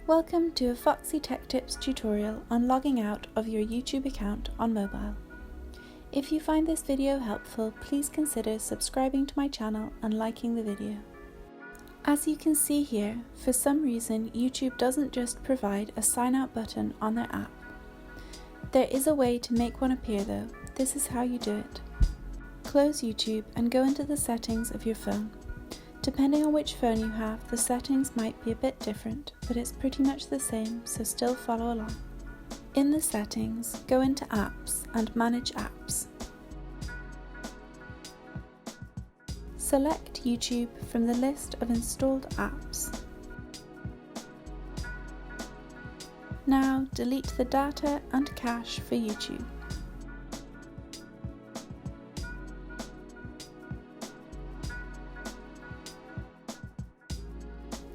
Welcome to a Foxy Tech Tips tutorial on logging out of your YouTube account on mobile. If you find this video helpful, please consider subscribing to my channel and liking the video. As you can see here, for some reason YouTube doesn't just provide a sign out button on their app. There is a way to make one appear though. This is how you do it. Close YouTube and go into the settings of your phone. Depending on which phone you have, the settings might be a bit different, but it's pretty much the same, so still follow along. In the settings, go into Apps and Manage Apps. Select YouTube from the list of installed apps. Now delete the data and cache for YouTube.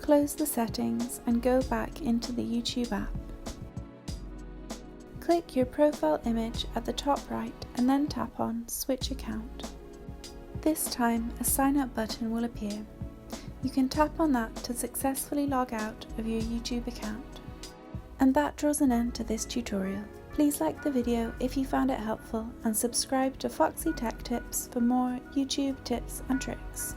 Close the settings and go back into the YouTube app. Click your profile image at the top right and then tap on Switch Account. This time a sign up button will appear. You can tap on that to successfully log out of your YouTube account. And that draws an end to this tutorial. Please like the video if you found it helpful and subscribe to Foxy Tech Tips for more YouTube tips and tricks.